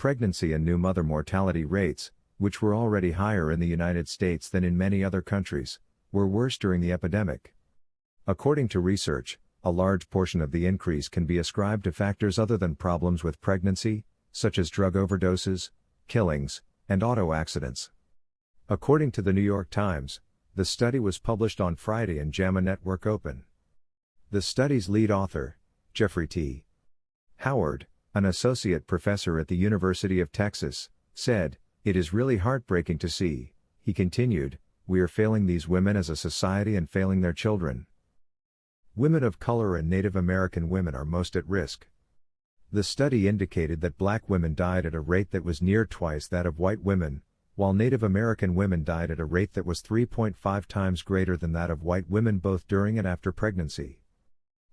pregnancy and new mother mortality rates, which were already higher in the United States than in many other countries, were worse during the epidemic. According to research, a large portion of the increase can be ascribed to factors other than problems with pregnancy, such as drug overdoses, killings, and auto accidents. According to the New York Times, the study was published on Friday in JAMA Network Open. The study's lead author, Jeffrey T. Howard, an associate professor at the University of Texas, said, "It is really heartbreaking to see," he continued, "we are failing these women as a society and failing their children. Women of color and Native American women are most at risk." The study indicated that black women died at a rate that was near twice that of white women, while Native American women died at a rate that was 3.5 times greater than that of white women both during and after pregnancy.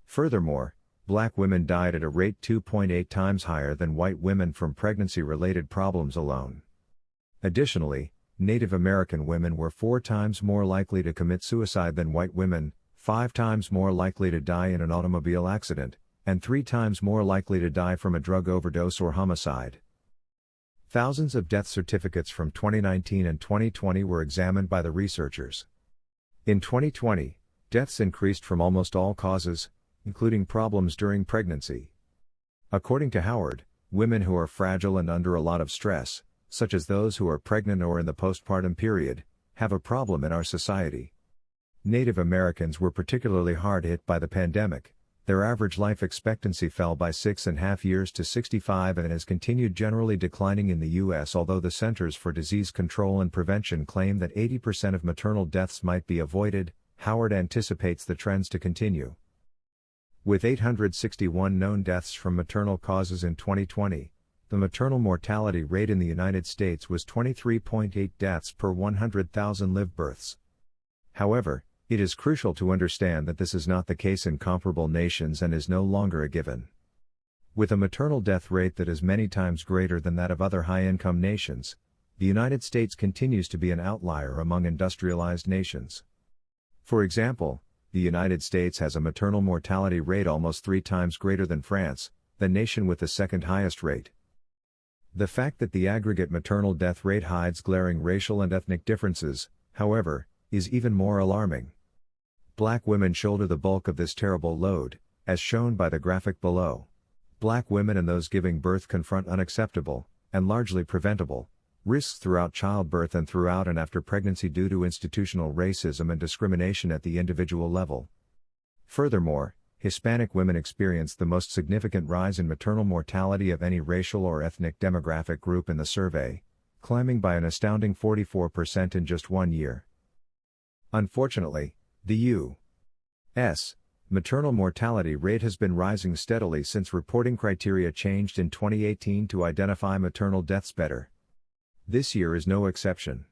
Furthermore, black women died at a rate 2.8 times higher than white women from pregnancy-related problems alone. Additionally, Native American women were 4 times more likely to commit suicide than white women, 5 times more likely to die in an automobile accident, and 3 times more likely to die from a drug overdose or homicide. Thousands of death certificates from 2019 and 2020 were examined by the researchers. In 2020, deaths increased from almost all causes, including problems during pregnancy. According to Howard, women who are fragile and under a lot of stress, such as those who are pregnant or in the postpartum period, have a problem in our society. Native Americans were particularly hard hit by the pandemic. Their average life expectancy fell by 6.5 years to 65 and has continued generally declining in the U.S. Although the Centers for Disease Control and Prevention claim that 80% of maternal deaths might be avoided, Howard anticipates the trends to continue. With 861 known deaths from maternal causes in 2020, the maternal mortality rate in the United States was 23.8 deaths per 100,000 live births. However, it is crucial to understand that this is not the case in comparable nations and is no longer a given. With a maternal death rate that is many times greater than that of other high-income nations, the United States continues to be an outlier among industrialized nations. For example, the United States has a maternal mortality rate almost 3 times greater than France, the nation with the second highest rate. The fact that the aggregate maternal death rate hides glaring racial and ethnic differences, however, is even more alarming. Black women shoulder the bulk of this terrible load, as shown by the graphic below. Black women and those giving birth confront unacceptable, and largely preventable, risks throughout childbirth and throughout and after pregnancy due to institutional racism and discrimination at the individual level. Furthermore, Hispanic women experience the most significant rise in maternal mortality of any racial or ethnic demographic group in the survey, climbing by an astounding 44% in just 1 year. Unfortunately, the U.S. maternal mortality rate has been rising steadily since reporting criteria changed in 2018 to identify maternal deaths better. This year is no exception.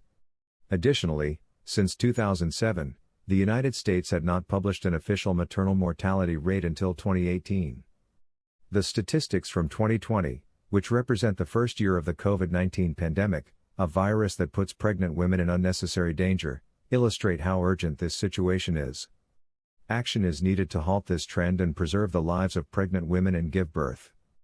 Additionally, since 2007, the United States had not published an official maternal mortality rate until 2018. The statistics from 2020, which represent the first year of the COVID-19 pandemic, a virus that puts pregnant women in unnecessary danger, illustrate how urgent this situation is. Action is needed to halt this trend and preserve the lives of pregnant women and give birth.